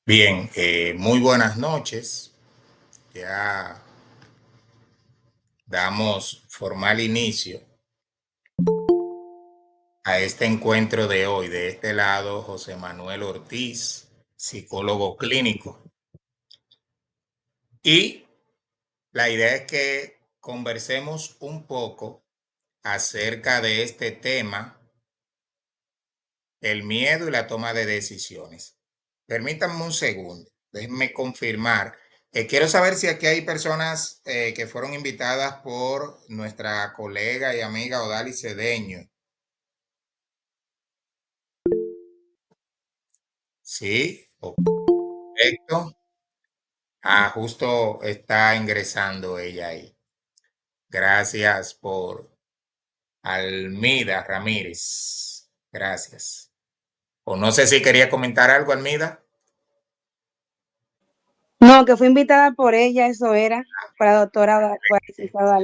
Bien, muy buenas noches. Ya damos formal inicio a este encuentro de hoy. De este lado, José Manuel Ortiz, psicólogo clínico. Y la idea es que conversemos un poco acerca de este tema, el miedo y la toma de decisiones. Permítanme un segundo, déjenme confirmar. Quiero saber si aquí hay personas que fueron invitadas por nuestra colega y amiga Odalis Cedeño. Sí, correcto. Ah, justo está ingresando ella ahí. Gracias por Almida Ramírez. Gracias. O no sé si quería comentar algo, Almida. No, que fue invitada por ella, eso era, por la doctora, por la Excelente. licenciada.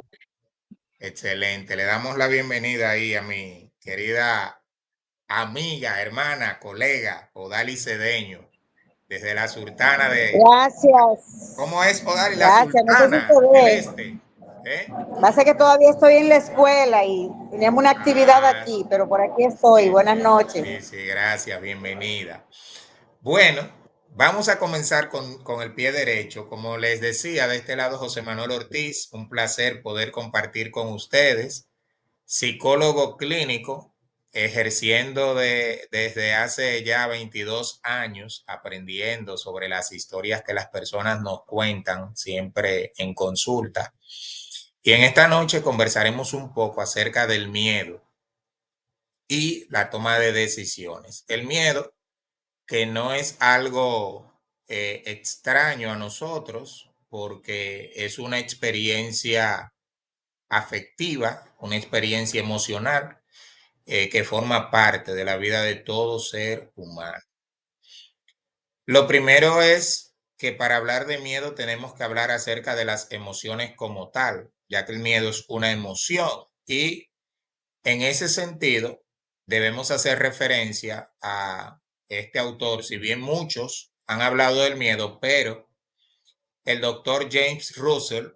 Excelente. Le damos la bienvenida ahí a mi querida amiga, hermana, colega, Odalis Cedeño, desde la Sultana de... Gracias, ¿Cómo es Odalis? La gracias. No sé si Sultana se del ve. Este. ¿Eh? Pasa que todavía estoy en la escuela y tenemos una actividad Ah, aquí, pero por aquí estoy. sí, Buenas noches. sí, sí, gracias, bienvenida. Bueno, vamos a comenzar con el pie derecho. Como les decía, de este lado José Manuel Ortiz, un placer poder compartir con ustedes, psicólogo clínico, ejerciendo desde hace ya 22 años, aprendiendo sobre las historias que las personas nos cuentan siempre en consulta. Y en esta noche conversaremos un poco acerca del miedo y la toma de decisiones. El miedo, que no es algo extraño a nosotros, porque es una experiencia afectiva, una experiencia emocional que forma parte de la vida de todo ser humano. Lo primero es que para hablar de miedo tenemos que hablar acerca de las emociones como tal, ya que el miedo es una emoción y en ese sentido debemos hacer referencia a este autor, si bien muchos han hablado del miedo, pero el doctor James Russell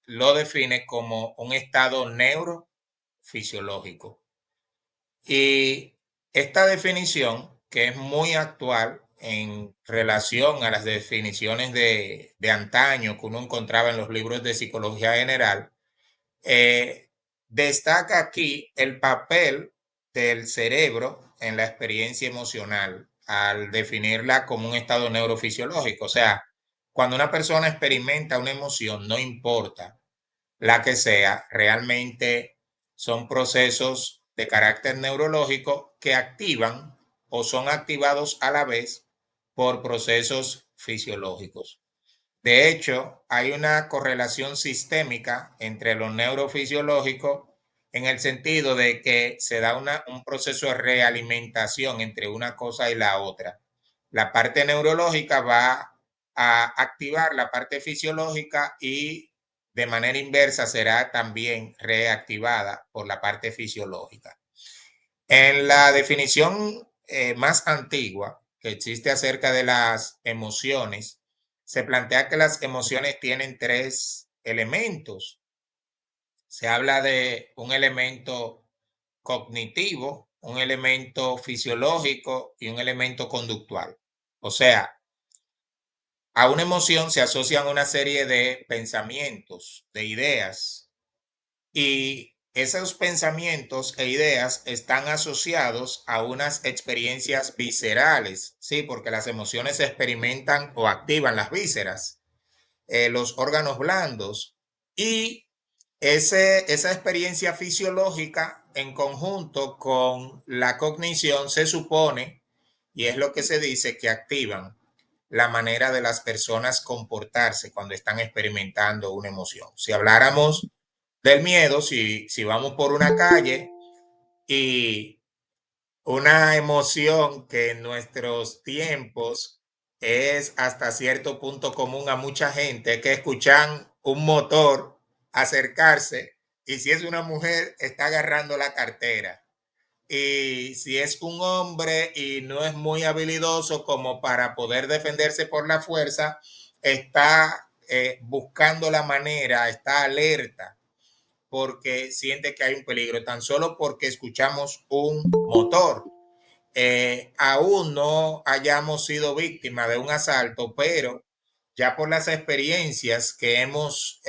lo define como un estado neurofisiológico. Y esta definición, que es muy actual en relación a las definiciones de antaño que uno encontraba en los libros de psicología general, eh, destaca aquí el papel del cerebro en la experiencia emocional al definirla como un estado neurofisiológico. O sea, cuando una persona experimenta una emoción, no importa la que sea, realmente son procesos de carácter neurológico que activan o son activados a la vez por procesos fisiológicos. De hecho, hay una correlación sistémica entre lo neurofisiológico en el sentido de que se da un proceso de realimentación entre una cosa y la otra. La parte neurológica va a activar la parte fisiológica y de manera inversa será también reactivada por la parte fisiológica. En la definición más antigua que existe acerca de las emociones, se plantea que las emociones tienen tres elementos. Se habla de un elemento cognitivo, un elemento fisiológico y un elemento conductual. O sea, a una emoción se asocian una serie de pensamientos, de ideas, y esos pensamientos e ideas están asociados a unas experiencias viscerales, ¿sí? Porque las emociones se experimentan o activan las vísceras, los órganos blandos, y esa experiencia fisiológica en conjunto con la cognición se supone, y es lo que se dice, que activan la manera de las personas comportarse cuando están experimentando una emoción. Si habláramos del miedo, si vamos por una calle y una emoción que en nuestros tiempos es hasta cierto punto común a mucha gente, que escuchan un motor acercarse y si es una mujer está agarrando la cartera. y si es un hombre y no es muy habilidoso como para poder defenderse por la fuerza, está buscando la manera, está alerta porque siente que hay un peligro, tan solo porque escuchamos un motor. Aún no hayamos sido víctimas de un asalto, pero ya por las experiencias que hemos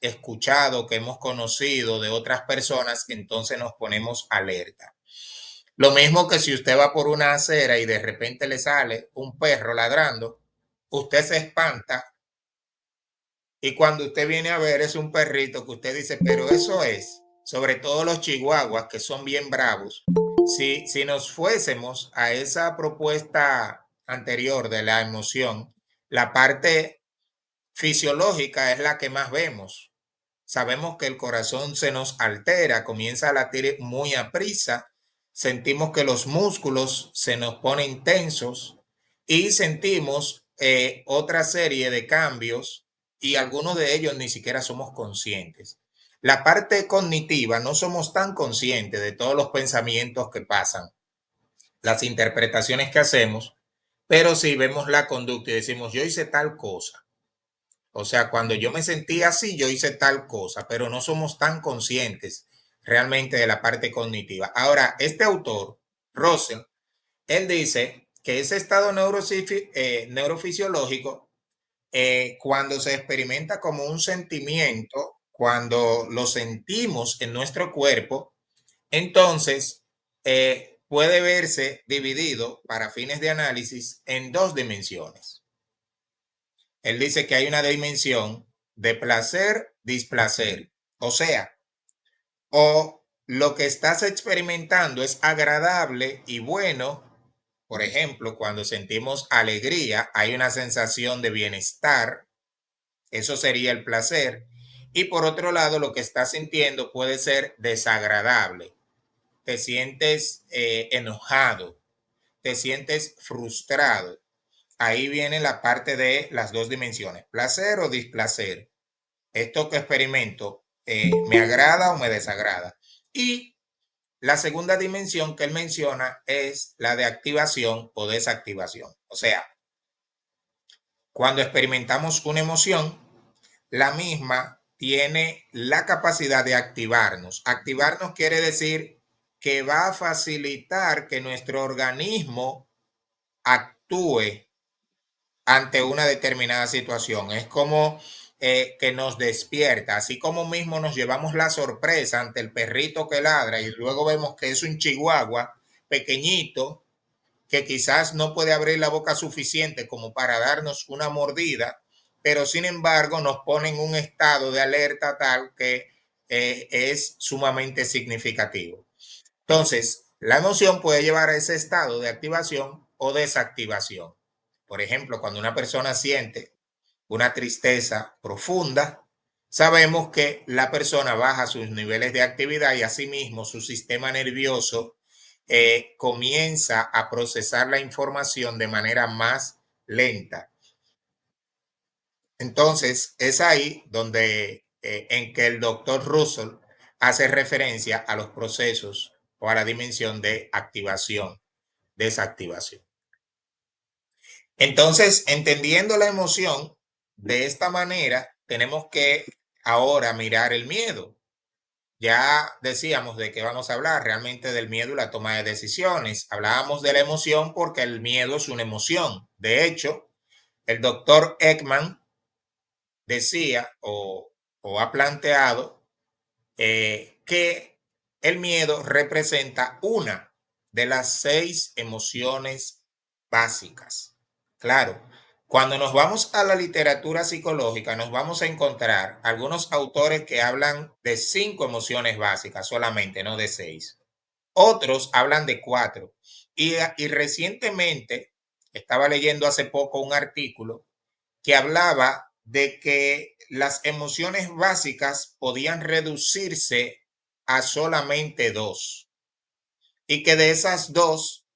escuchado, que hemos conocido de otras personas, entonces nos ponemos alerta. Lo mismo que si usted va por una acera y de repente le sale un perro ladrando, usted se espanta y cuando usted viene a ver es un perrito que usted dice, pero eso es, sobre todo los chihuahuas que son bien bravos. Si nos fuésemos a esa propuesta anterior de la emoción, la parte fisiológica es la que más vemos. Sabemos que el corazón se nos altera, comienza a latir muy aprisa, sentimos que los músculos se nos ponen tensos y sentimos otra serie de cambios y algunos de ellos ni siquiera somos conscientes. La parte cognitiva no somos tan conscientes de todos los pensamientos que pasan, las interpretaciones que hacemos, pero si vemos la conducta y decimos yo hice tal cosa. O sea, cuando yo me sentí así, yo hice tal cosa, pero no somos tan conscientes realmente de la parte cognitiva. Ahora, este autor, Russell, él dice que ese estado neurofisiológico, cuando se experimenta como un sentimiento, cuando lo sentimos en nuestro cuerpo, entonces puede verse dividido para fines de análisis en dos dimensiones. Él dice que hay una dimensión de placer, displacer. O sea, o lo que estás experimentando es agradable y bueno. Por ejemplo, cuando sentimos alegría, hay una sensación de bienestar. Eso sería el placer. Y por otro lado, lo que estás sintiendo puede ser desagradable. Te sientes enojado, te sientes frustrado. Ahí viene la parte de las dos dimensiones, placer o displacer. Esto que experimento me agrada o me desagrada. Y la segunda dimensión que él menciona es la de activación o desactivación. O sea, cuando experimentamos una emoción, la misma tiene la capacidad de activarnos. Activarnos quiere decir que va a facilitar que nuestro organismo actúe ante una determinada situación. Es como que nos despierta, así como mismo nos llevamos la sorpresa ante el perrito que ladra y luego vemos que es un chihuahua pequeñito que quizás no puede abrir la boca suficiente como para darnos una mordida, pero sin embargo nos pone en un estado de alerta tal que es sumamente significativo. Entonces, la emoción puede llevar a ese estado de activación o desactivación. Por ejemplo, cuando una persona siente una tristeza profunda, sabemos que la persona baja sus niveles de actividad y asimismo su sistema nervioso comienza a procesar la información de manera más lenta. Entonces, es ahí donde en que el doctor Russell hace referencia a los procesos o a la dimensión de activación, desactivación. Entonces, entendiendo la emoción de esta manera, tenemos que ahora mirar el miedo. Ya decíamos de qué vamos a hablar, realmente del miedo y la toma de decisiones. Hablábamos de la emoción porque el miedo es una emoción. De hecho, el doctor Ekman decía o ha planteado que el miedo representa una de las 6 emociones básicas. Claro, cuando nos vamos a la literatura psicológica, nos vamos a encontrar algunos autores que hablan de 5 emociones básicas solamente, no de 6. Otros hablan de 4. Y recientemente estaba leyendo hace poco un artículo que hablaba de que las emociones básicas podían reducirse a solamente 2 y que de esas 2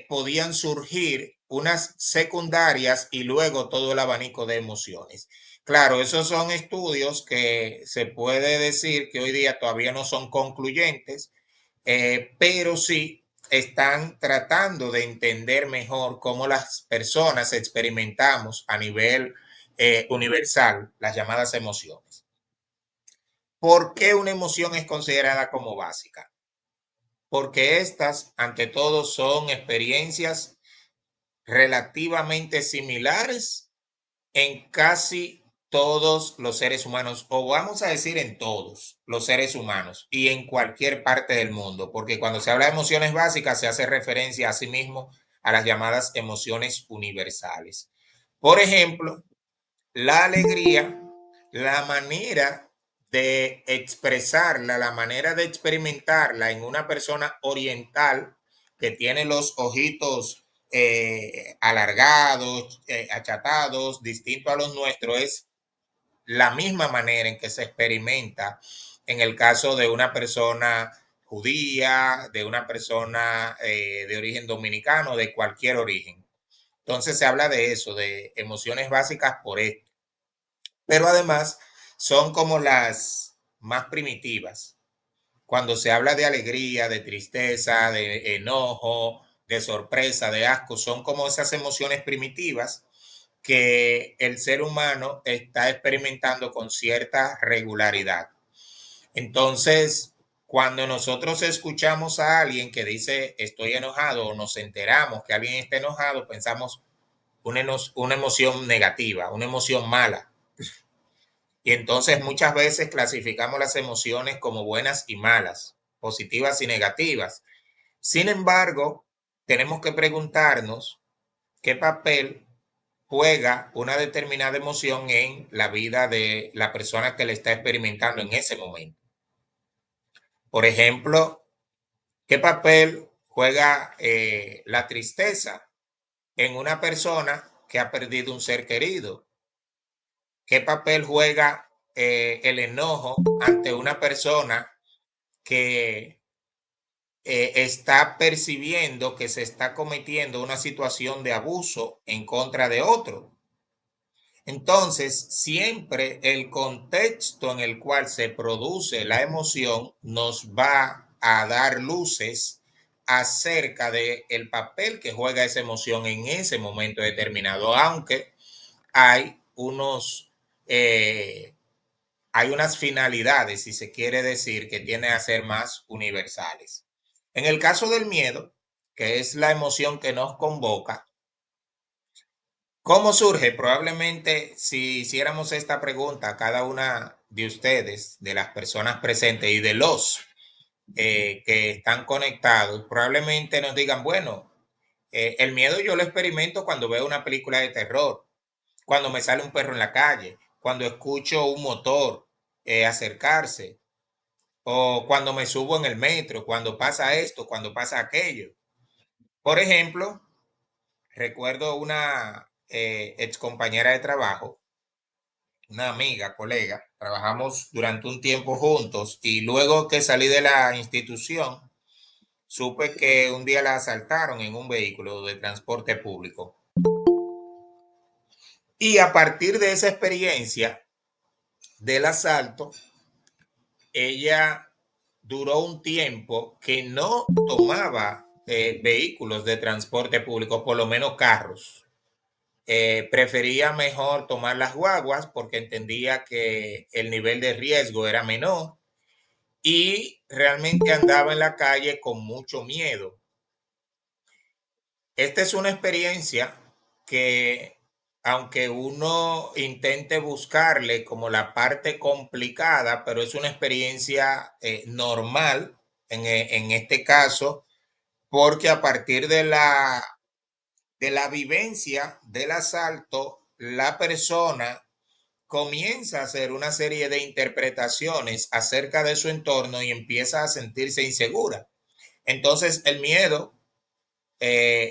podían surgir unas secundarias y luego todo el abanico de emociones. Claro, esos son estudios que se puede decir que hoy día todavía no son concluyentes, pero sí están tratando de entender mejor cómo las personas experimentamos a nivel universal las llamadas emociones. ¿Por qué una emoción es considerada como básica? Porque estas, ante todo, son experiencias relativamente similares en casi todos los seres humanos, o vamos a decir en todos los seres humanos y en cualquier parte del mundo, porque cuando se habla de emociones básicas se hace referencia a sí mismo a las llamadas emociones universales. Por ejemplo, la alegría, la manera de expresarla, la manera de experimentarla en una persona oriental que tiene los ojitos alargados, achatados, distinto a los nuestros, es la misma manera en que se experimenta en el caso de una persona judía, de una persona de origen dominicano, de cualquier origen. Entonces se habla de eso, de emociones básicas por esto. Pero además son como las más primitivas. Cuando se habla de alegría, de tristeza, de enojo, de sorpresa, de asco, son como esas emociones primitivas que el ser humano está experimentando con cierta regularidad. Entonces, cuando nosotros escuchamos a alguien que dice estoy enojado o nos enteramos que alguien está enojado, pensamos una emoción negativa, una emoción mala. Y entonces muchas veces clasificamos las emociones como buenas y malas, positivas y negativas. Sin embargo, tenemos que preguntarnos qué papel juega una determinada emoción en la vida de la persona que le está experimentando en ese momento. Por ejemplo, ¿qué papel juega la tristeza en una persona que ha perdido un ser querido? ¿Qué papel juega el enojo ante una persona que está percibiendo que se está cometiendo una situación de abuso en contra de otro? Entonces, siempre el contexto en el cual se produce la emoción nos va a dar luces acerca de el papel que juega esa emoción en ese momento determinado, aunque hay eh, hay unas finalidades, si se quiere decir, que tienden a ser más universales. En el caso del miedo, que es la emoción que nos convoca, ¿cómo surge? Probablemente si hiciéramos esta pregunta a cada una de ustedes, de las personas presentes y de los que están conectados, probablemente nos digan, bueno, el miedo yo lo experimento cuando veo una película de terror, cuando me sale un perro en la calle, cuando escucho un motor acercarse, o cuando me subo en el metro, cuando pasa esto, cuando pasa aquello. Por ejemplo, recuerdo una ex compañera de trabajo, una amiga, colega, trabajamos durante un tiempo juntos y luego que salí de la institución, supe que un día la asaltaron en un vehículo de transporte público. Y a partir de esa experiencia del asalto, ella duró un tiempo que no tomaba vehículos de transporte público, por lo menos carros. Prefería mejor tomar las guaguas porque entendía que el nivel de riesgo era menor y realmente andaba en la calle con mucho miedo. Esta es una experiencia que, aunque uno intente buscarle como la parte complicada, pero es una experiencia normal en este caso, porque a partir de la vivencia del asalto, la persona comienza a hacer una serie de interpretaciones acerca de su entorno y empieza a sentirse insegura. Entonces el miedo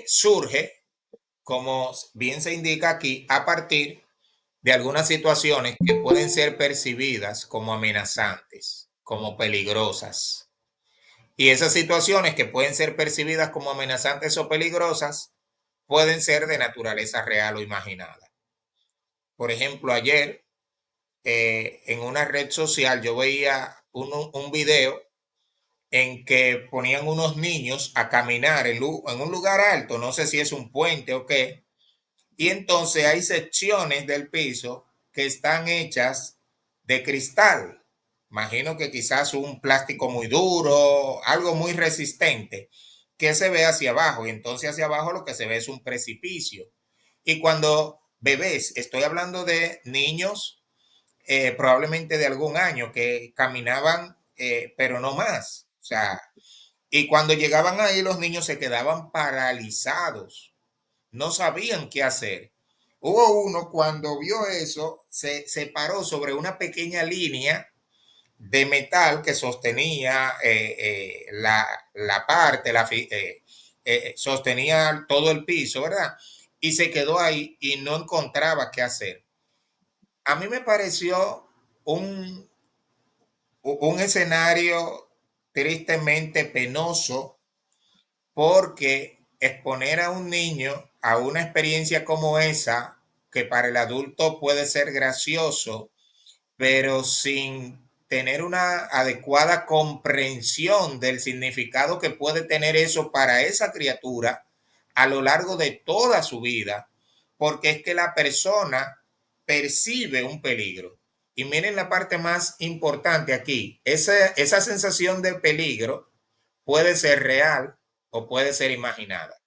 surge, como bien se indica aquí, a partir de algunas situaciones que pueden ser percibidas como amenazantes, como peligrosas. Y esas situaciones que pueden ser percibidas como amenazantes o peligrosas pueden ser de naturaleza real o imaginada. Por ejemplo, ayer en una red social yo veía un video en que ponían unos niños a caminar en un lugar alto, no sé si es un puente o qué, y entonces hay secciones del piso que están hechas de cristal. Imagino que quizás un plástico muy duro, algo muy resistente, que se ve hacia abajo, y entonces hacia abajo lo que se ve es un precipicio. Y cuando bebés, estoy hablando de niños probablemente de algún año que caminaban, pero no más. O sea, y cuando llegaban ahí los niños se quedaban paralizados, no sabían qué hacer. Hubo uno cuando vio eso, se paró sobre una pequeña línea de metal que sostenía la parte, sostenía todo el piso, ¿verdad? Y se quedó ahí y no encontraba qué hacer. A mí me pareció un, un escenario tristemente penoso porque exponer a un niño a una experiencia como esa, que para el adulto puede ser gracioso, pero sin tener una adecuada comprensión del significado que puede tener eso para esa criatura a lo largo de toda su vida, porque es que la persona percibe un peligro. Y miren la parte más importante aquí, esa sensación de peligro puede ser real o puede ser imaginada.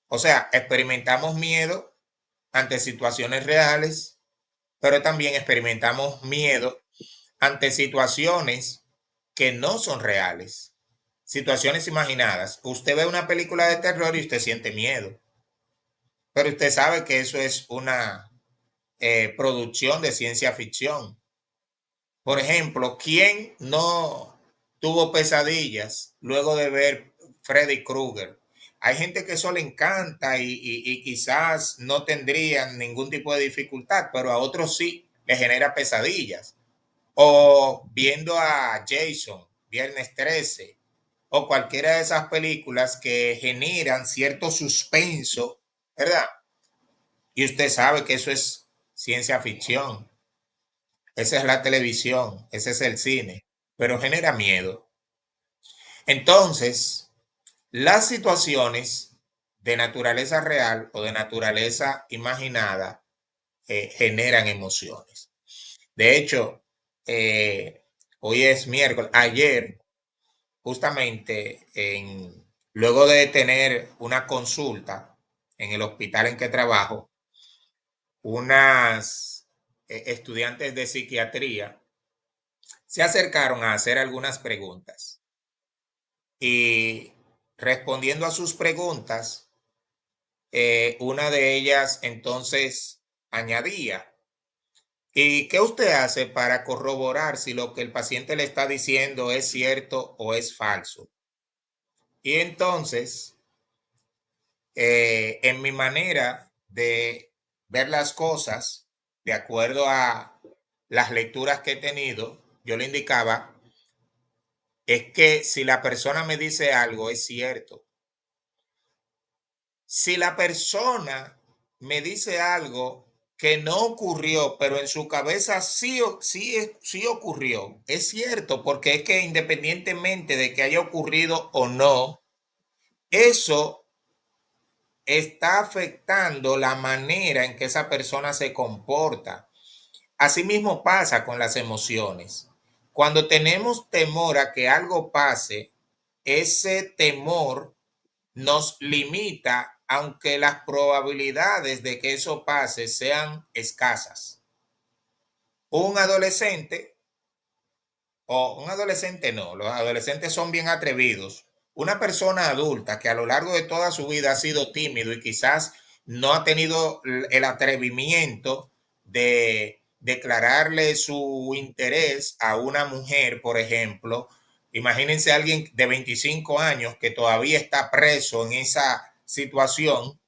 O sea, experimentamos miedo ante situaciones reales, pero también experimentamos miedo ante situaciones que no son reales, situaciones imaginadas. Usted ve una película de terror y usted siente miedo, pero usted sabe que eso es una producción de ciencia ficción. Por ejemplo, ¿quién no tuvo pesadillas luego de ver Freddy Krueger? Hay gente que eso le encanta y quizás no tendrían ningún tipo de dificultad, pero a otros sí les genera pesadillas. O viendo a Jason, Viernes 13, o cualquiera de esas películas que generan cierto suspenso, ¿verdad? Y usted sabe que eso es ciencia ficción. Esa es la televisión, ese es el cine, pero genera miedo. Entonces, las situaciones de naturaleza real o de naturaleza imaginada generan emociones. De hecho, eh, hoy es miércoles. Ayer, justamente, luego de tener una consulta en el hospital en que trabajo, unas estudiantes de psiquiatría se acercaron a hacer algunas preguntas y respondiendo a sus preguntas, una de ellas entonces añadía, ¿y qué usted hace para corroborar si lo que el paciente le está diciendo es cierto o es falso? Y entonces, en mi manera de ver las cosas, de acuerdo a las lecturas que he tenido, yo le indicaba, es que si la persona me dice algo, es cierto. Si la persona me dice algo que no ocurrió, pero en su cabeza sí ocurrió, es cierto, porque es que independientemente de que haya ocurrido o no, eso está afectando la manera en que esa persona se comporta. Asimismo pasa con las emociones. Cuando tenemos temor a que algo pase, ese temor nos limita, aunque las probabilidades de que eso pase sean escasas. Un adolescente, o un adolescente no, los adolescentes son bien atrevidos. Una persona adulta que a lo largo de toda su vida ha sido tímido y quizás no ha tenido el atrevimiento de declararle su interés a una mujer, por ejemplo. Imagínense a alguien de 25 años que todavía está preso en esa situación.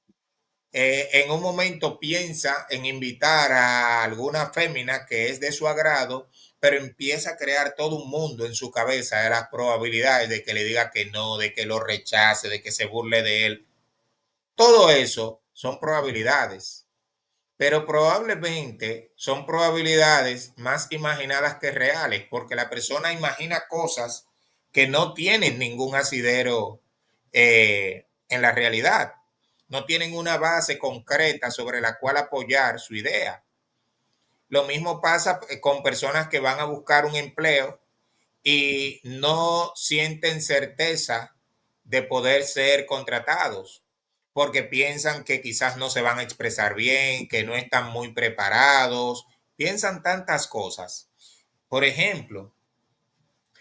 En un momento piensa en invitar a alguna fémina que es de su agrado, pero empieza a crear todo un mundo en su cabeza de las probabilidades de que le diga que no, de que lo rechace, de que se burle de él. Todo eso son probabilidades, pero probablemente son probabilidades más imaginadas que reales, porque la persona imagina cosas que no tienen ningún asidero en la realidad. No tienen una base concreta sobre la cual apoyar su idea. Lo mismo pasa con personas que van a buscar un empleo y no sienten certeza de poder ser contratados porque piensan que quizás no se van a expresar bien, que no están muy preparados, piensan tantas cosas. Por ejemplo,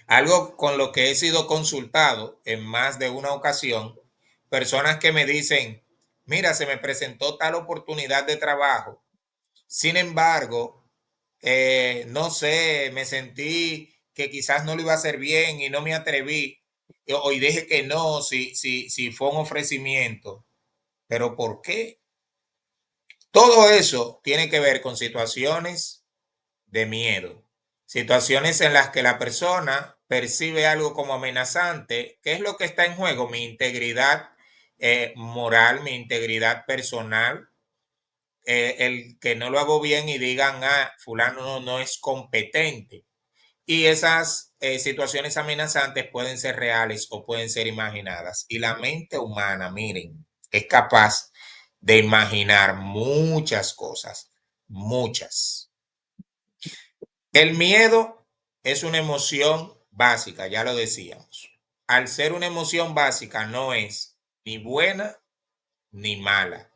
algo con lo que he sido consultado en más de una ocasión, personas que me dicen, mira, se me presentó tal oportunidad de trabajo, sin embargo, no sé, me sentí que quizás no lo iba a hacer bien y no me atreví. Y dije que no, si fue un ofrecimiento. Pero ¿por qué? Todo eso tiene que ver con situaciones de miedo, situaciones en las que la persona percibe algo como amenazante. ¿Qué es lo que está en juego? Mi integridad moral, mi integridad personal, el que no lo hago bien y digan, ah, fulano no es competente. Y esas situaciones amenazantes pueden ser reales o pueden ser imaginadas. Y la mente humana, miren, es capaz de imaginar muchas cosas, muchas. El miedo es una emoción básica, ya lo decíamos. Al ser una emoción básica no es ni buena ni mala,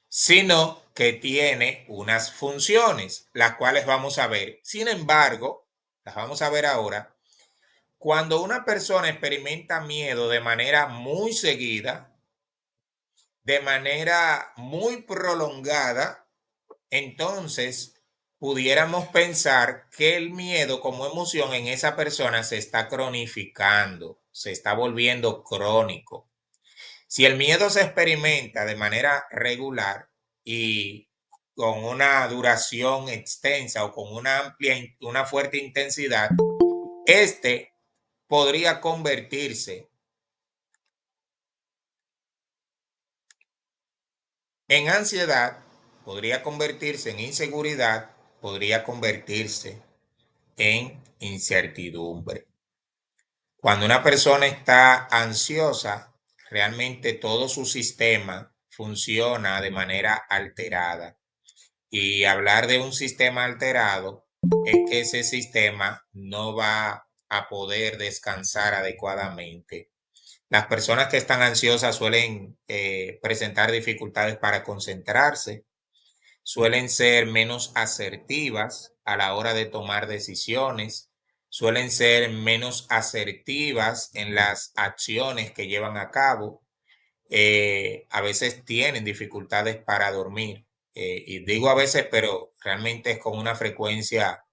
sino que tiene unas funciones, las cuales vamos a ver. Sin embargo, las vamos a ver ahora. Cuando una persona experimenta miedo de manera muy seguida, de manera muy prolongada, entonces pudiéramos pensar que el miedo como emoción en esa persona se está cronificando, se está volviendo crónico. Si el miedo se experimenta de manera regular y con una duración extensa o con una amplia, una fuerte intensidad, este podría convertirse en ansiedad, podría convertirse en inseguridad, podría convertirse en incertidumbre. Cuando una persona está ansiosa, realmente todo su sistema funciona de manera alterada. Y hablar de un sistema alterado es que ese sistema no va a poder descansar adecuadamente. Las personas que están ansiosas suelen presentar dificultades para concentrarse, suelen ser menos asertivas a la hora de tomar decisiones, suelen ser menos asertivas en las acciones que llevan a cabo, a veces tienen dificultades para dormir. Y digo a veces, pero realmente es con una frecuencia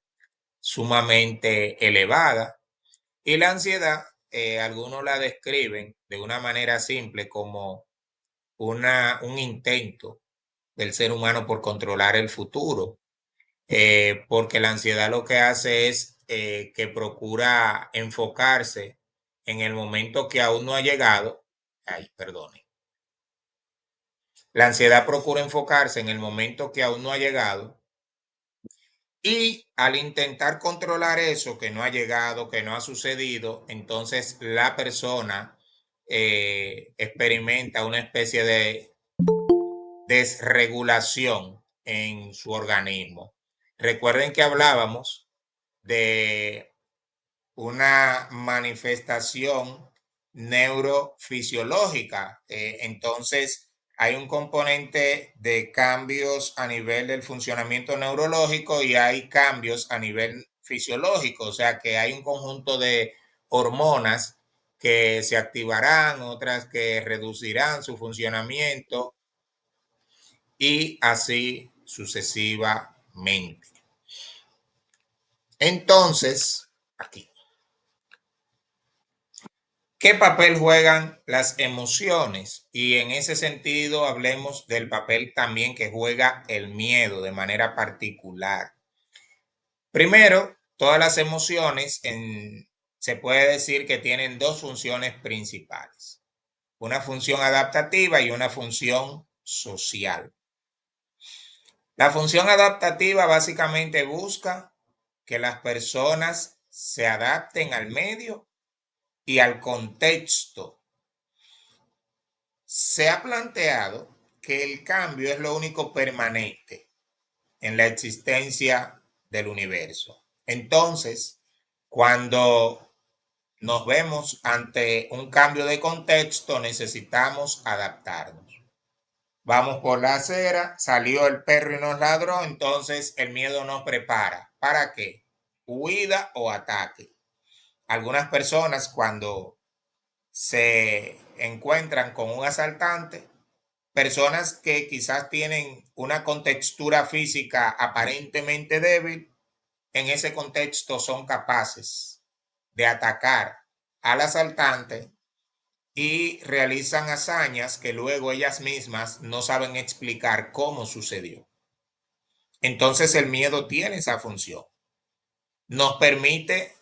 sumamente elevada. Y la ansiedad, algunos la describen de una manera simple como un intento del ser humano por controlar el futuro, porque la ansiedad lo que hace es que procura enfocarse en el momento que aún no ha llegado. Ay, perdone. La ansiedad procura enfocarse en el momento que aún no ha llegado y al intentar controlar eso que no ha llegado, que no ha sucedido, entonces la persona experimenta una especie de desregulación en su organismo. Recuerden que hablábamos de una manifestación neurofisiológica. Entonces, hay un componente de cambios a nivel del funcionamiento neurológico y hay cambios a nivel fisiológico, o sea que hay un conjunto de hormonas que se activarán, otras que reducirán su funcionamiento y así sucesivamente. Entonces, aquí. ¿Qué papel juegan las emociones? Y en ese sentido hablemos del papel también que juega el miedo de manera particular. Primero, todas las emociones se puede decir que tienen dos funciones principales, una función adaptativa y una función social. La función adaptativa básicamente busca que las personas se adapten al medio y al contexto, se ha planteado que el cambio es lo único permanente en la existencia del universo. Entonces, cuando nos vemos ante un cambio de contexto, necesitamos adaptarnos. Vamos por la acera, salió el perro y nos ladró, entonces el miedo nos prepara. ¿Para qué? Huida o ataque. Algunas personas cuando se encuentran con un asaltante, personas que quizás tienen una contextura física aparentemente débil, en ese contexto son capaces de atacar al asaltante y realizan hazañas que luego ellas mismas no saben explicar cómo sucedió. Entonces el miedo tiene esa función. Nos permite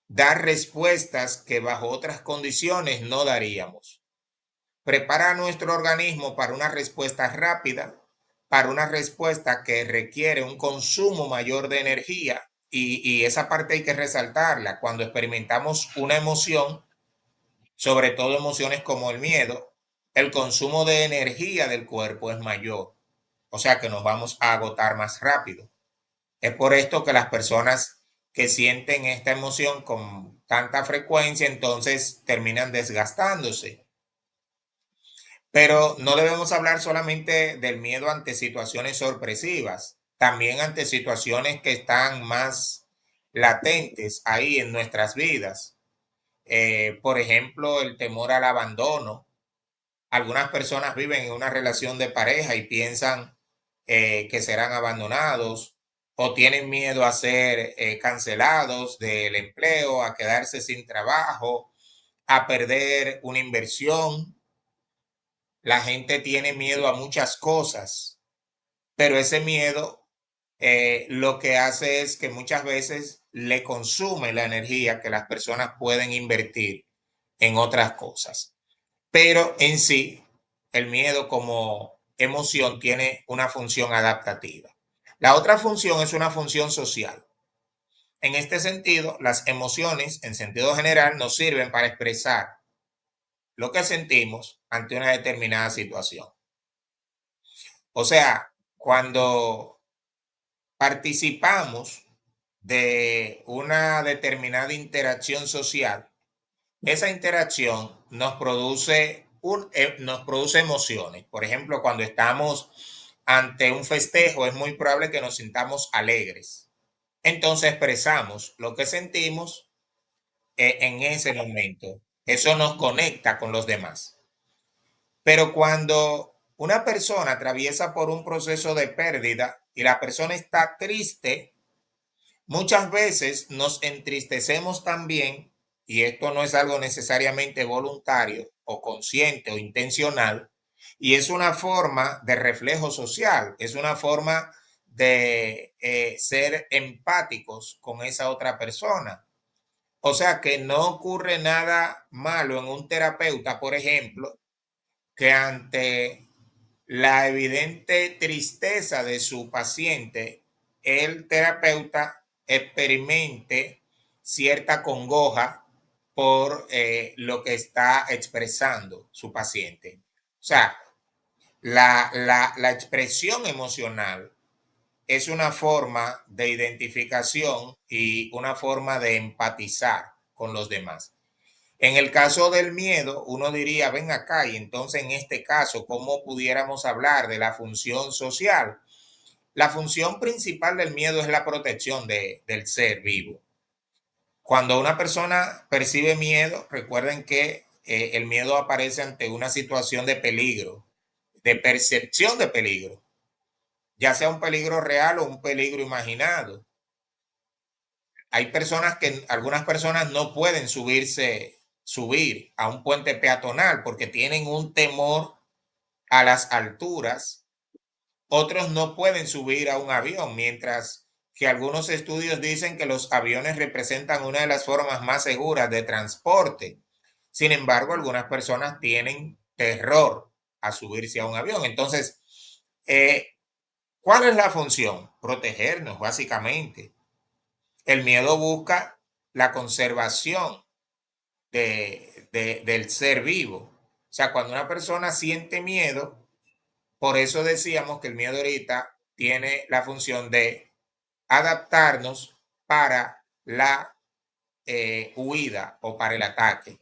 dar respuestas que bajo otras condiciones no daríamos. Prepara a nuestro organismo para una respuesta rápida, para una respuesta que requiere un consumo mayor de energía y esa parte hay que resaltarla. Cuando experimentamos una emoción, sobre todo emociones como el miedo, el consumo de energía del cuerpo es mayor, o sea que nos vamos a agotar más rápido. Es por esto que las personas que sienten esta emoción con tanta frecuencia entonces terminan desgastándose. Pero no debemos hablar solamente del miedo ante situaciones sorpresivas, también ante situaciones que están más latentes ahí en nuestras vidas. Por ejemplo, el temor al abandono. Algunas personas viven en una relación de pareja y piensan que serán abandonados o tienen miedo a ser cancelados del empleo, a quedarse sin trabajo, a perder una inversión. La gente tiene miedo a muchas cosas, pero ese miedo lo que hace es que muchas veces le consume la energía que las personas pueden invertir en otras cosas. Pero en sí, el miedo como emoción tiene una función adaptativa. La otra función es una función social. En este sentido, las emociones, en sentido general, nos sirven para expresar lo que sentimos ante una determinada situación. O sea, cuando participamos de una determinada interacción social, esa interacción nos produce emociones. Por ejemplo, cuando estamos ante un festejo, es muy probable que nos sintamos alegres. Entonces expresamos lo que sentimos en ese momento. Eso nos conecta con los demás. Pero cuando una persona atraviesa por un proceso de pérdida y la persona está triste, muchas veces nos entristecemos también, y esto no es algo necesariamente voluntario o consciente o intencional, y es una forma de reflejo social, es una forma de ser empáticos con esa otra persona. O sea que no ocurre nada malo en un terapeuta, por ejemplo, que ante la evidente tristeza de su paciente, el terapeuta experimente cierta congoja por lo que está expresando su paciente. O sea, la expresión emocional es una forma de identificación y una forma de empatizar con los demás. En el caso del miedo, uno diría, ven acá, y entonces en este caso, ¿cómo pudiéramos hablar de la función social? La función principal del miedo es la protección del ser vivo. Cuando una persona percibe miedo, recuerden que el miedo aparece ante una situación de peligro, de percepción de peligro, ya sea un peligro real o un peligro imaginado. Hay personas que, algunas personas no pueden subir a un puente peatonal porque tienen un temor a las alturas. Otros no pueden subir a un avión, mientras que algunos estudios dicen que los aviones representan una de las formas más seguras de transporte. Sin embargo, algunas personas tienen terror a subirse a un avión. Entonces, eh, ¿cuál es la función? Protegernos, básicamente. El miedo busca la conservación del ser vivo. O sea, cuando una persona siente miedo, por eso decíamos que el miedo ahorita tiene la función de adaptarnos para la huida o para el ataque.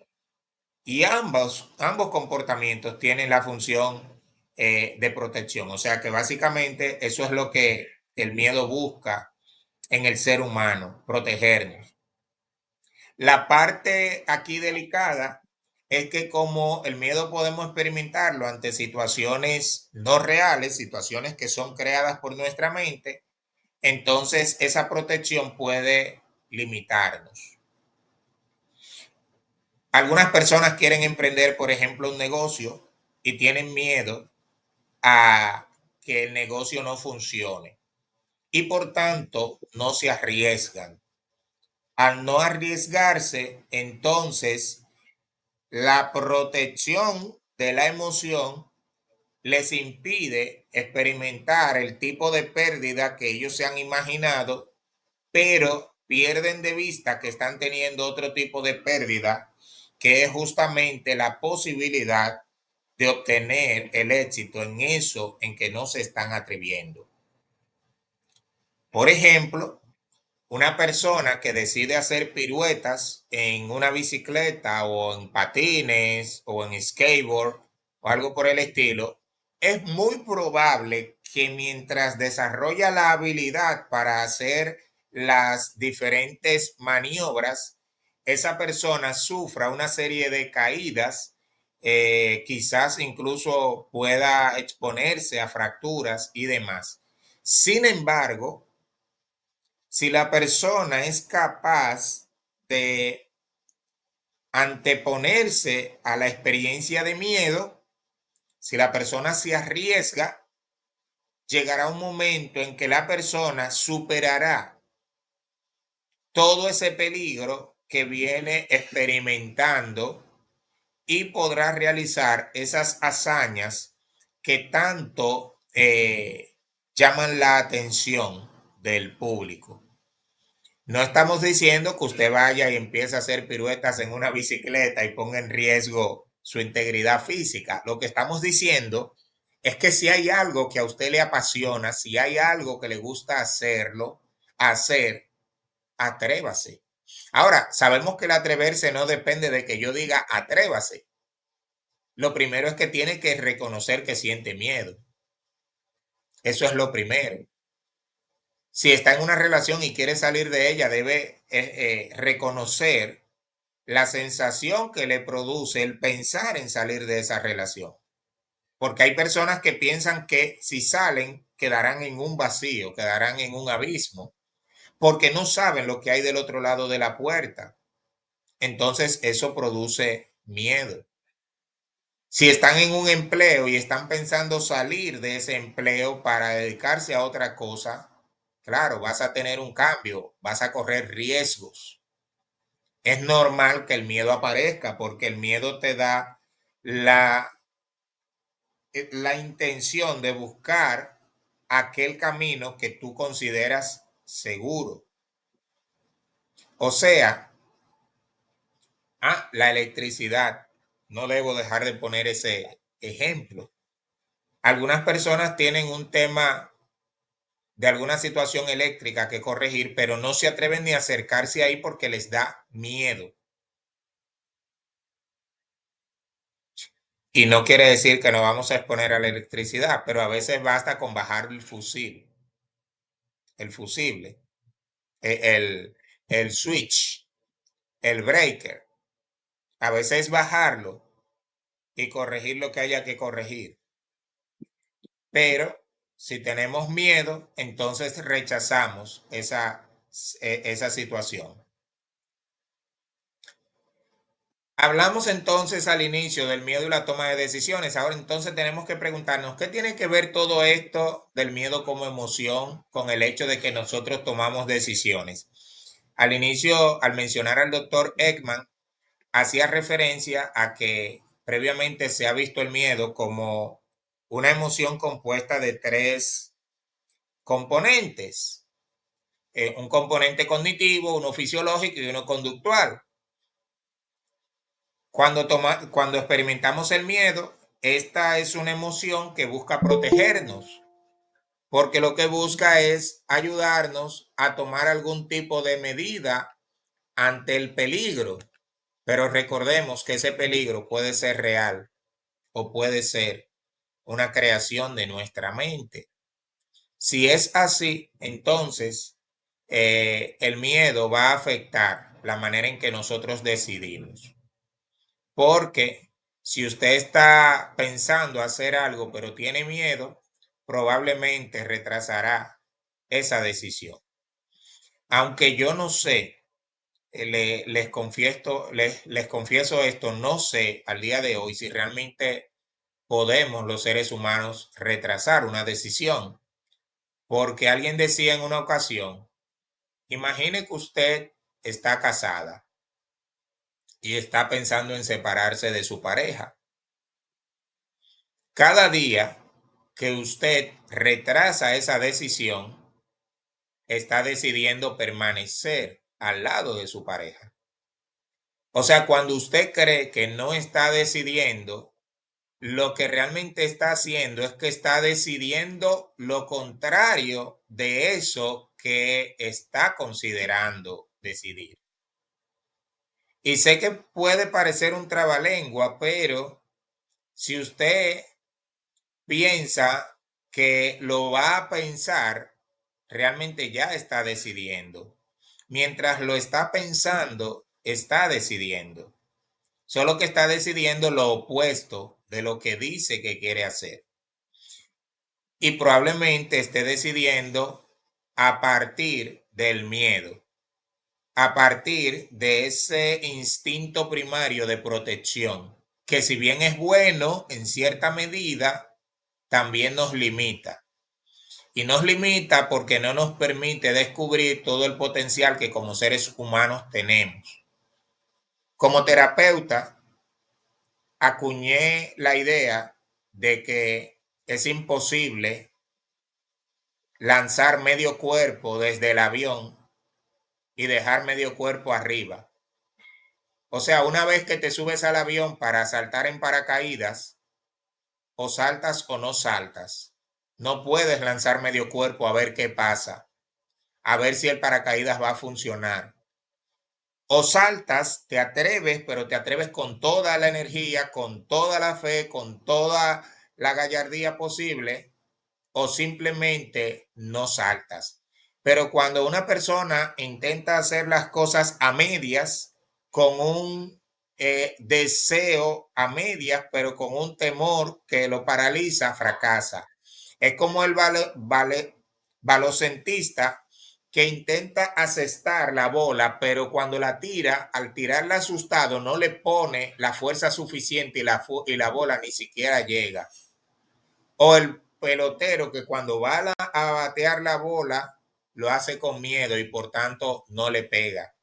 Y ambos comportamientos tienen la función de protección. O sea que básicamente eso es lo que el miedo busca en el ser humano, protegernos. La parte aquí delicada es que como el miedo podemos experimentarlo ante situaciones no reales, situaciones que son creadas por nuestra mente, entonces esa protección puede limitarnos. Algunas personas quieren emprender, por ejemplo, un negocio y tienen miedo a que el negocio no funcione y por tanto no se arriesgan. Al no arriesgarse, entonces la protección de la emoción les impide experimentar el tipo de pérdida que ellos se han imaginado, pero pierden de vista que están teniendo otro tipo de pérdida, que es justamente la posibilidad de obtener el éxito en eso en que no se están atreviendo. Por ejemplo, una persona que decide hacer piruetas en una bicicleta o en patines o en skateboard o algo por el estilo, es muy probable que mientras desarrolla la habilidad para hacer las diferentes maniobras, esa persona sufra una serie de caídas, quizás incluso pueda exponerse a fracturas y demás. Sin embargo, si la persona es capaz de anteponerse a la experiencia de miedo, si la persona se arriesga, llegará un momento en que la persona superará todo ese peligro que viene experimentando y podrá realizar esas hazañas que tanto llaman la atención del público. No estamos diciendo que usted vaya y empiece a hacer piruetas en una bicicleta y ponga en riesgo su integridad física. Lo que estamos diciendo es que si hay algo que a usted le apasiona, si hay algo que le gusta hacer, atrévase. Ahora, sabemos que el atreverse no depende de que yo diga atrévase. Lo primero es que tiene que reconocer que siente miedo. Eso es lo primero. Si está en una relación y quiere salir de ella, debe reconocer la sensación que le produce el pensar en salir de esa relación. Porque hay personas que piensan que si salen quedarán en un vacío, quedarán en un abismo, porque no saben lo que hay del otro lado de la puerta. Entonces eso produce miedo. Si están en un empleo y están pensando salir de ese empleo para dedicarse a otra cosa, claro, vas a tener un cambio, vas a correr riesgos. Es normal que el miedo aparezca porque el miedo te da la, la intención de buscar aquel camino que tú consideras seguro. O sea, la electricidad. No debo dejar de poner ese ejemplo. Algunas personas tienen un tema de alguna situación eléctrica que corregir, pero no se atreven ni a acercarse ahí porque les da miedo. Y no quiere decir que nos vamos a exponer a la electricidad, pero a veces basta con bajar el fusible, el switch, el breaker. A veces bajarlo y corregir lo que haya que corregir. Pero si tenemos miedo, entonces rechazamos esa situación. Hablamos entonces al inicio del miedo y la toma de decisiones. Ahora entonces tenemos que preguntarnos, ¿qué tiene que ver todo esto del miedo como emoción con el hecho de que nosotros tomamos decisiones? Al inicio, al mencionar al doctor Ekman, hacía referencia a que previamente se ha visto el miedo como una emoción compuesta de tres componentes. Un componente cognitivo, uno fisiológico y uno conductual. Cuando experimentamos el miedo, esta es una emoción que busca protegernos, porque lo que busca es ayudarnos a tomar algún tipo de medida ante el peligro. Pero recordemos que ese peligro puede ser real o puede ser una creación de nuestra mente. Si es así, entonces el miedo va a afectar la manera en que nosotros decidimos. Porque si usted está pensando hacer algo pero tiene miedo, probablemente retrasará esa decisión. Aunque yo no sé, les confieso esto, no sé al día de hoy si realmente podemos los seres humanos retrasar una decisión. Porque alguien decía en una ocasión, imagine que usted está casada y está pensando en separarse de su pareja. Cada día que usted retrasa esa decisión, está decidiendo permanecer al lado de su pareja. O sea, cuando usted cree que no está decidiendo, lo que realmente está haciendo es que está decidiendo lo contrario de eso que está considerando decidir. Y sé que puede parecer un trabalengua, pero si usted piensa que lo va a pensar, realmente ya está decidiendo. Mientras lo está pensando, está decidiendo. Solo que está decidiendo lo opuesto de lo que dice que quiere hacer. Y probablemente esté decidiendo a partir del miedo, a partir de ese instinto primario de protección, que si bien es bueno en cierta medida, también nos limita. Y nos limita porque no nos permite descubrir todo el potencial que como seres humanos tenemos. Como terapeuta, acuñé la idea de que es imposible lanzar medio cuerpo desde el avión y dejar medio cuerpo arriba. O sea, una vez que te subes al avión para saltar en paracaídas, o saltas o no saltas. No puedes lanzar medio cuerpo a ver qué pasa, a ver si el paracaídas va a funcionar. O saltas, te atreves, pero te atreves con toda la energía, con toda la fe, con toda la gallardía posible, o simplemente no saltas. Pero cuando una persona intenta hacer las cosas a medias, con un deseo a medias, pero con un temor que lo paraliza, fracasa. Es como el balocentista que intenta asestar la bola, pero cuando la tira, al tirarla asustado, no le pone la fuerza suficiente y la bola ni siquiera llega. O el pelotero que cuando va a batear la bola lo hace con miedo y por tanto no le pega.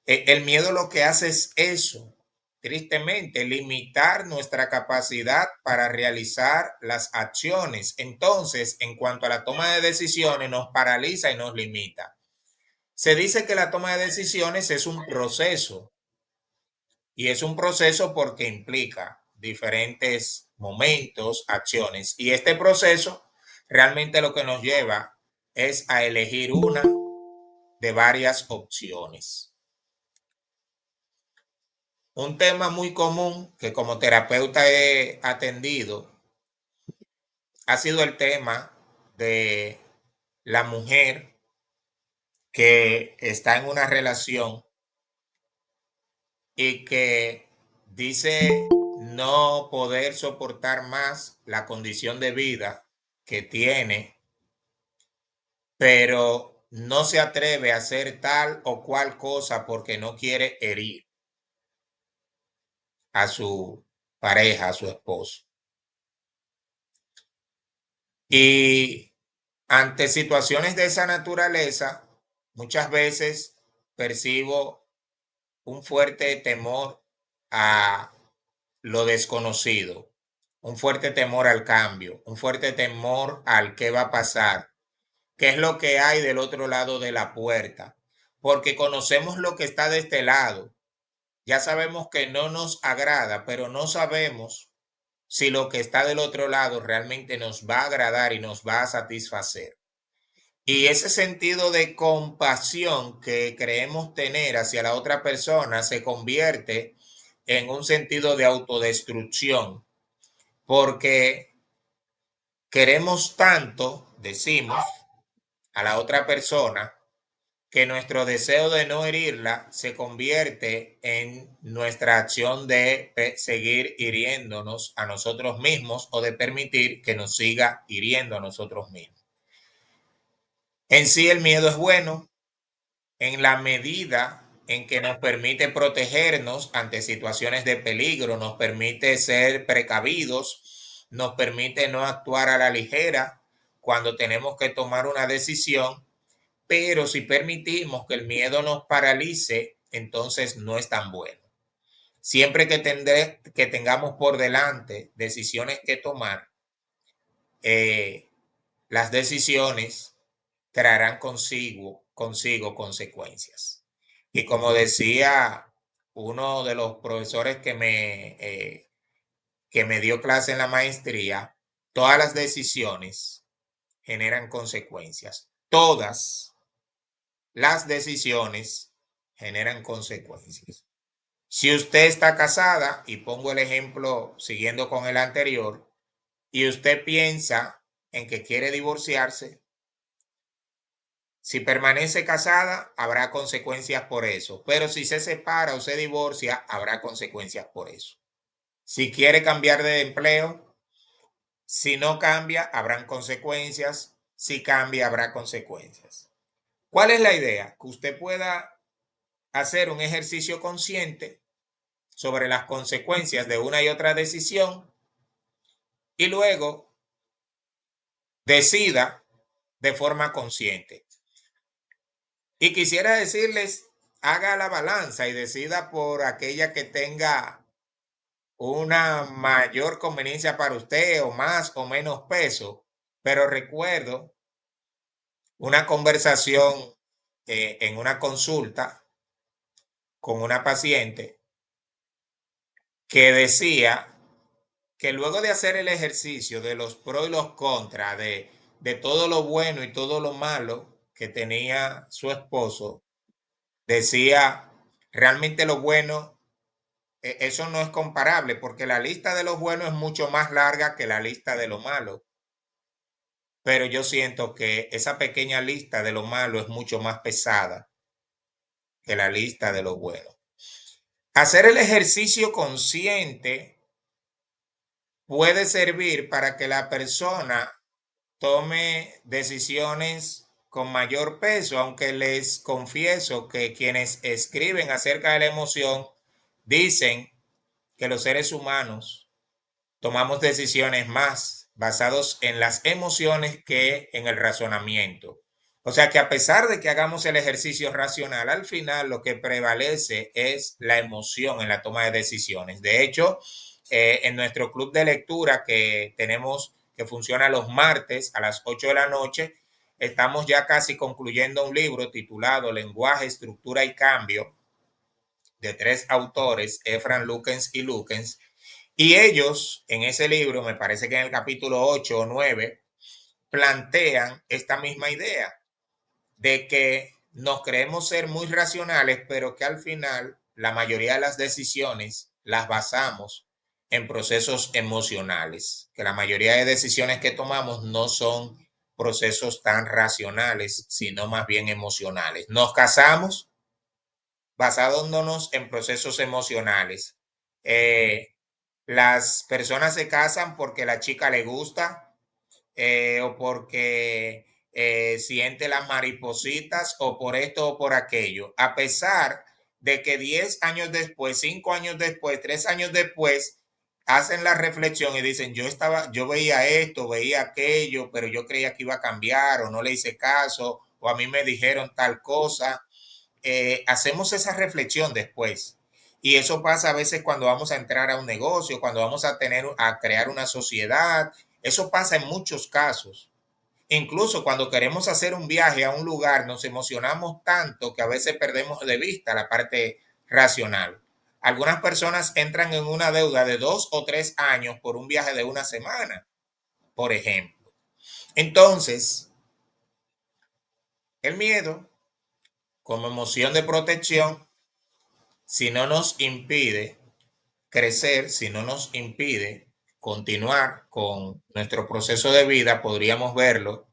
El miedo lo que hace es eso, tristemente, limitar nuestra capacidad para realizar las acciones. Entonces, en cuanto a la toma de decisiones, nos paraliza y nos limita. Se dice que la toma de decisiones es un proceso y es un proceso porque implica diferentes momentos, acciones. Y este proceso realmente lo que nos lleva es a elegir una de varias opciones. Un tema muy común que como terapeuta he atendido ha sido el tema de la mujer que está en una relación y que dice no poder soportar más la condición de vida que tiene, pero no se atreve a hacer tal o cual cosa porque no quiere herir a su pareja, a su esposo. Y ante situaciones de esa naturaleza, muchas veces percibo un fuerte temor a lo desconocido, un fuerte temor al cambio, un fuerte temor al qué va a pasar, qué es lo que hay del otro lado de la puerta, porque conocemos lo que está de este lado, ya sabemos que no nos agrada, pero no sabemos si lo que está del otro lado realmente nos va a agradar y nos va a satisfacer. Y ese sentido de compasión que creemos tener hacia la otra persona se convierte en un sentido de autodestrucción, porque queremos tanto, decimos, a la otra persona, que nuestro deseo de no herirla se convierte en nuestra acción de seguir hiriéndonos a nosotros mismos o de permitir que nos siga hiriendo a nosotros mismos. En sí el miedo es bueno en la medida en que nos permite protegernos ante situaciones de peligro, nos permite ser precavidos, nos permite no actuar a la ligera cuando tenemos que tomar una decisión, pero si permitimos que el miedo nos paralice, entonces no es tan bueno. Siempre que tengamos por delante decisiones que tomar, eh, las decisiones traerán consigo consecuencias. Y como decía uno de los profesores que me dio clase en la maestría, todas las decisiones generan consecuencias. Todas las decisiones generan consecuencias. Si usted está casada, y pongo el ejemplo siguiendo con el anterior, y usted piensa en que quiere divorciarse, si permanece casada, habrá consecuencias por eso, pero si se separa o se divorcia, habrá consecuencias por eso. Si quiere cambiar de empleo, si no cambia, habrán consecuencias, si cambia, habrá consecuencias. ¿Cuál es la idea? Que usted pueda hacer un ejercicio consciente sobre las consecuencias de una y otra decisión y luego decida de forma consciente. Y quisiera decirles, haga la balanza y decida por aquella que tenga una mayor conveniencia para usted o más o menos peso, pero recuerdo una conversación en una consulta con una paciente que decía que luego de hacer el ejercicio de los pros y los contras, de todo lo bueno y todo lo malo que tenía su esposo, decía, realmente lo bueno, eso no es comparable, porque la lista de lo bueno es mucho más larga que la lista de lo malo. Pero yo siento que esa pequeña lista de lo malo es mucho más pesada que la lista de lo bueno. Hacer el ejercicio consciente puede servir para que la persona tome decisiones con mayor peso, aunque les confieso que quienes escriben acerca de la emoción dicen que los seres humanos tomamos decisiones más basados en las emociones que en el razonamiento. O sea que a pesar de que hagamos el ejercicio racional, al final lo que prevalece es la emoción en la toma de decisiones. De hecho, en nuestro club de lectura que tenemos, que funciona los martes a las 8 de la noche, estamos ya casi concluyendo un libro titulado Lenguaje, Estructura y Cambio, de 3 autores, Efran Lukens y Lukens, y ellos en ese libro, me parece que en el capítulo 8 o 9, plantean esta misma idea de que nos creemos ser muy racionales, pero que al final la mayoría de las decisiones las basamos en procesos emocionales, que la mayoría de decisiones que tomamos no son procesos tan racionales, sino más bien emocionales. Nos casamos basándonos en procesos emocionales. Las personas se casan porque la chica le gusta, o porque siente las maripositas o por esto o por aquello. A pesar de que 10 años después, 5 años después, 3 años después, hacen la reflexión y dicen, yo veía esto, veía aquello, pero yo creía que iba a cambiar o no le hice caso o a mí me dijeron tal cosa. Hacemos esa reflexión después. Y eso pasa a veces cuando vamos a entrar a un negocio, cuando vamos a crear una sociedad. Eso pasa en muchos casos. Incluso cuando queremos hacer un viaje a un lugar, nos emocionamos tanto que a veces perdemos de vista la parte racional. Algunas personas entran en una deuda de 2 o 3 años por un viaje de una semana, por ejemplo. Entonces, el miedo, como emoción de protección, si no nos impide crecer, si no nos impide continuar con nuestro proceso de vida, podríamos verlo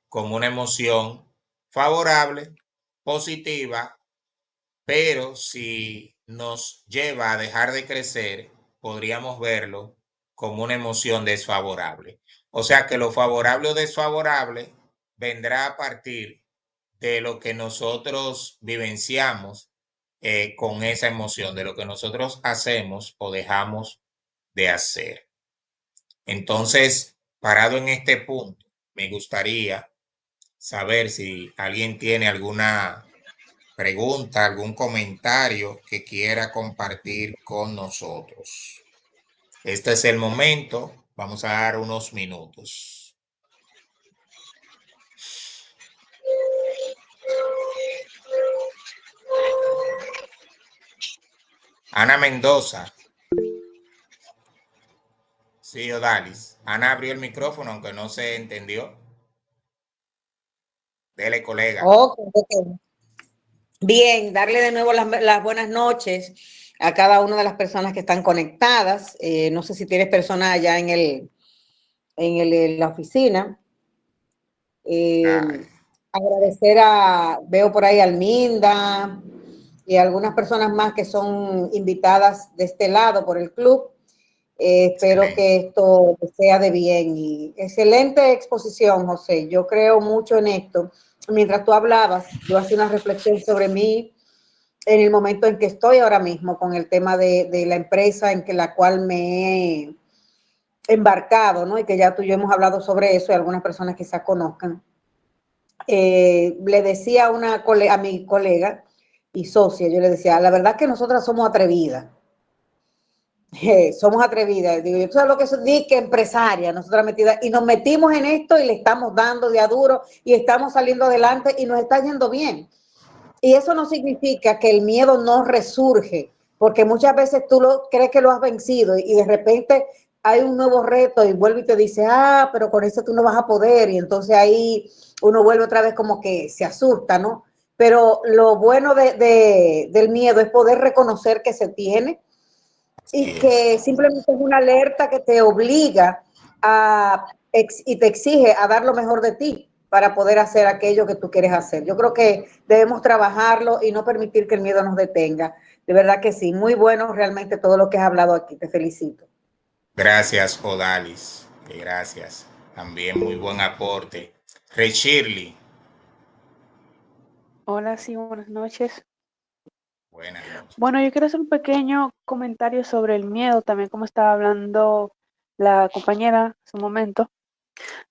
como una emoción favorable, positiva, pero si nos lleva a dejar de crecer, podríamos verlo como una emoción desfavorable. O sea que lo favorable o desfavorable vendrá a partir de lo que nosotros vivenciamos con esa emoción, de lo que nosotros hacemos o dejamos de hacer. Entonces, parado en este punto, me gustaría saber si alguien tiene alguna pregunta, algún comentario que quiera compartir con nosotros. Este es el momento. Vamos a dar unos minutos. Ana Mendoza. Sí, Odalis. Ana abrió el micrófono, aunque no se entendió. Dele, colega. Ok. Bien, darle de nuevo las buenas noches a cada una de las personas que están conectadas. No sé si tienes personas allá en la oficina. Eh, Ay, Agradecer veo por ahí a Alminda y a algunas personas más que son invitadas de este lado por el club. Espero excelente. que esto sea de bien y excelente exposición, José. Yo creo mucho en esto. Mientras tú hablabas, yo hacía una reflexión sobre mí en el momento en que estoy ahora mismo con el tema de la empresa en que la cual me he embarcado, ¿no? Y que ya tú y yo hemos hablado sobre eso y algunas personas quizás conozcan. Le decía a mi colega y socia, yo le decía, la verdad que nosotras somos atrevidas. Somos atrevidas. Digo, yo, ¿tú sabes lo que es? Di que empresaria, nosotras metidas, y nos metimos en esto y le estamos dando de a duro y estamos saliendo adelante y nos está yendo bien. Y eso no significa que el miedo no resurge, porque muchas veces tú crees que lo has vencido y de repente hay un nuevo reto y vuelve y te dice, ah, pero con eso tú no vas a poder. Y entonces ahí uno vuelve otra vez como que se asusta, ¿no? Pero lo bueno del miedo es poder reconocer que se tiene Así y es. que simplemente es una alerta que te obliga y te exige a dar lo mejor de ti para poder hacer aquello que tú quieres hacer. Yo creo que debemos trabajarlo y no permitir que el miedo nos detenga. De verdad que sí, muy bueno realmente todo lo que has hablado aquí. Te felicito. Gracias, Odalis. Gracias. También muy buen aporte. Rey Shirley. Hola, sí, buenas noches. Buenas noches. Bueno, yo quiero hacer un pequeño comentario sobre el miedo, también como estaba hablando la compañera hace un momento,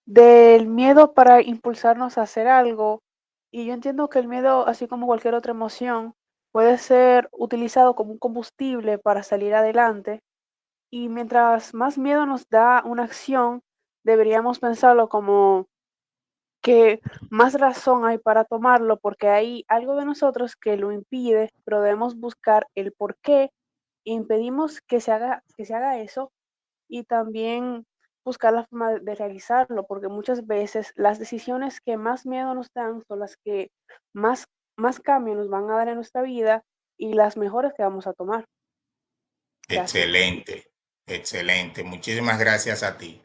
del miedo para impulsarnos a hacer algo. Y yo entiendo que el miedo, así como cualquier otra emoción, puede ser utilizado como un combustible para salir adelante. Y mientras más miedo nos da una acción, deberíamos pensarlo como que más razón hay para tomarlo porque hay algo de nosotros que lo impide, pero debemos buscar el por qué impedimos que se haga eso y también buscar la forma de realizarlo, porque muchas veces las decisiones que más miedo nos dan son las que más, más cambio nos van a dar en nuestra vida y las mejores que vamos a tomar. Gracias. Excelente. Excelente. Muchísimas gracias a ti.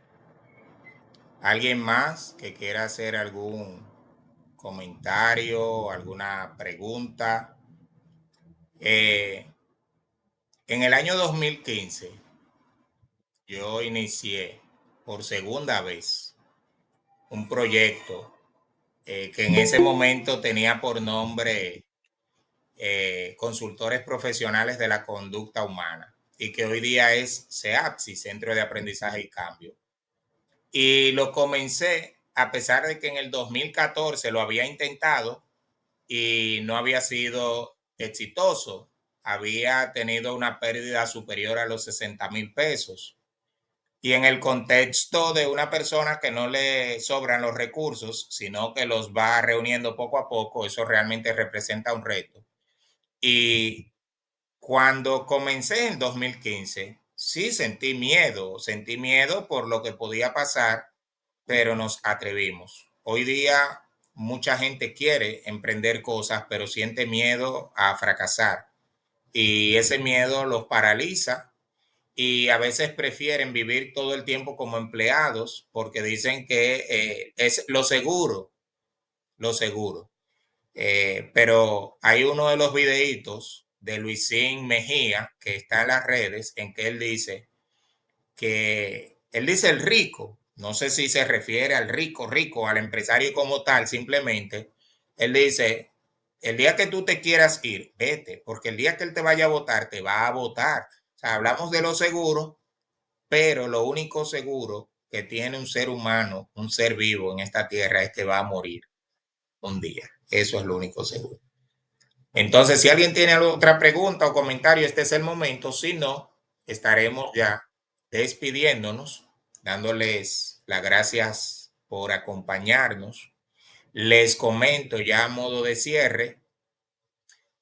¿Alguien más que quiera hacer algún comentario, alguna pregunta? Eh, en el año 2015, yo inicié por segunda vez un proyecto que en ese momento tenía por nombre Consultores Profesionales de la Conducta Humana y que hoy día es CEAPSI, Centro de Aprendizaje y Cambio. Y lo comencé a pesar de que en el 2014 lo había intentado y no había sido exitoso. Había tenido una pérdida superior a los 60,000 pesos. Y en el contexto de una persona que no le sobran los recursos, sino que los va reuniendo poco a poco, eso realmente representa un reto. Y Cuando comencé en 2015, sí sentí miedo por lo que podía pasar, pero nos atrevimos. Hoy día mucha gente quiere emprender cosas, pero siente miedo a fracasar y ese miedo los paraliza y a veces prefieren vivir todo el tiempo como empleados porque dicen que es lo seguro, lo seguro. Pero hay uno de los videitos de Luisín Mejía que está en las redes en que él dice el rico, no sé si se refiere al rico, rico, al empresario como tal, simplemente, él dice, el día que tú te quieras ir, vete, porque el día que él te vaya a votar, te va a votar. O sea, hablamos de lo seguro, pero lo único seguro que tiene un ser humano, un ser vivo en esta tierra es que va a morir un día. Eso es lo único seguro. Entonces, si alguien tiene otra pregunta o comentario, este es el momento. Si no, estaremos ya despidiéndonos, dándoles las gracias por acompañarnos. Les comento ya a modo de cierre,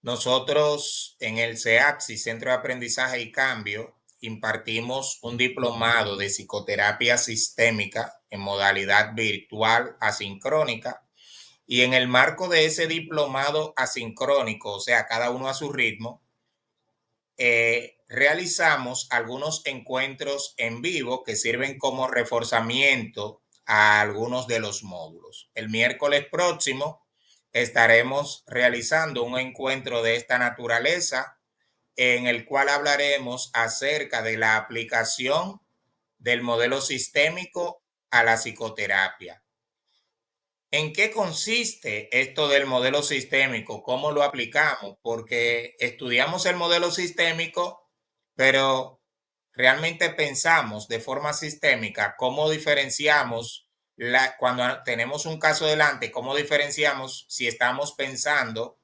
nosotros en el CEAPSI, Centro de Aprendizaje y Cambio, impartimos un diplomado de psicoterapia sistémica en modalidad virtual asincrónica y en el marco de ese diplomado asincrónico, o sea, cada uno a su ritmo, realizamos algunos encuentros en vivo que sirven como reforzamiento a algunos de los módulos. El miércoles próximo estaremos realizando un encuentro de esta naturaleza en el cual hablaremos acerca de la aplicación del modelo sistémico a la psicoterapia. ¿En qué consiste esto del modelo sistémico? ¿Cómo lo aplicamos? Porque estudiamos el modelo sistémico, pero realmente pensamos de forma sistémica cómo diferenciamos cuando tenemos un caso delante, cómo diferenciamos si estamos pensando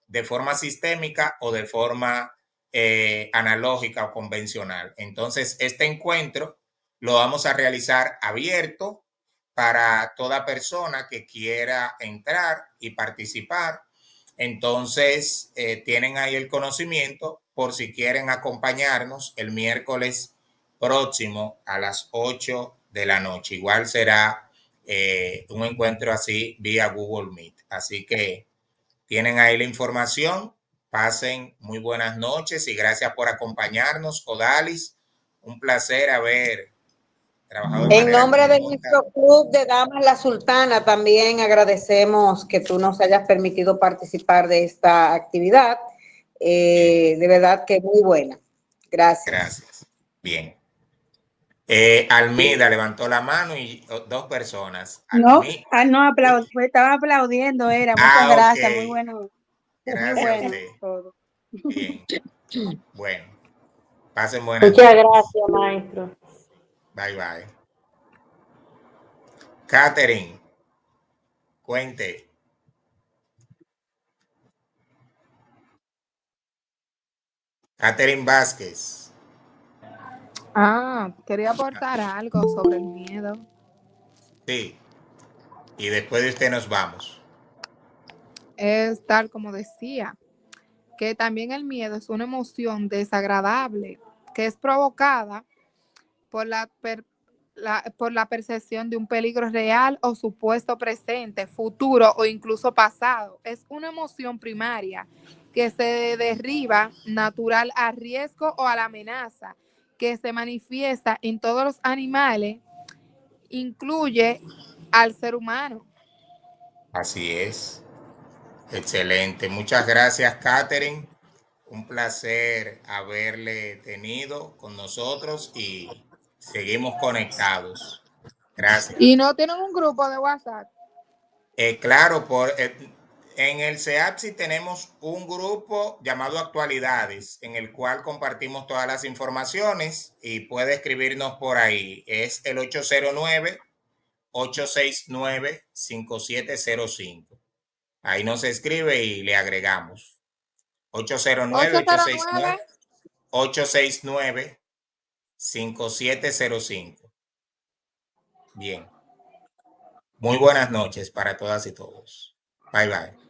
de forma sistémica o de forma analógica o convencional. Entonces, este encuentro lo vamos a realizar abierto para toda persona que quiera entrar y participar. Entonces, tienen ahí el conocimiento por si quieren acompañarnos el miércoles próximo a las 8 de la noche. Igual será un encuentro así vía Google Meet. Así que tienen ahí la información. Pasen muy buenas noches y gracias por acompañarnos, Odalis. Un placer haber trabajado de En manera nombre de conjunta. nuestro club de Damas La Sultana, también agradecemos que tú nos hayas permitido participar de esta actividad. Bien, De verdad que muy buena. Gracias. gracias. Bien. Almida levantó la mano y dos personas. No, Almida. no estaba aplaudiendo, era. Muchas Ah, ok. gracias, muy Gracias a bueno usted. todo. Bien. Bueno, pasen buenas Muchas noches. gracias, maestro. Bye bye. Catherine, cuente. Catherine Vázquez. Quería aportar algo sobre el miedo. Sí. Y después de usted nos vamos. Es tal como decía, que también el miedo es una emoción desagradable que es provocada por por la percepción de un peligro real o supuesto presente, futuro o incluso pasado. Es una emoción primaria que se deriva natural al riesgo o a la amenaza, que se manifiesta en todos los animales, incluye al ser humano. Así es. Excelente. Muchas gracias, Catherine. Un placer haberle tenido con nosotros y seguimos conectados. Gracias. Y no tienen un grupo de WhatsApp. Claro, en el CEAPSI tenemos un grupo llamado Actualidades, en el cual compartimos todas las informaciones y puede escribirnos por ahí. Es el 809-869-5705. Ahí nos escribe y le agregamos. 809. 809-869-5705. Bien. Muy buenas noches para todas y todos. Bye bye.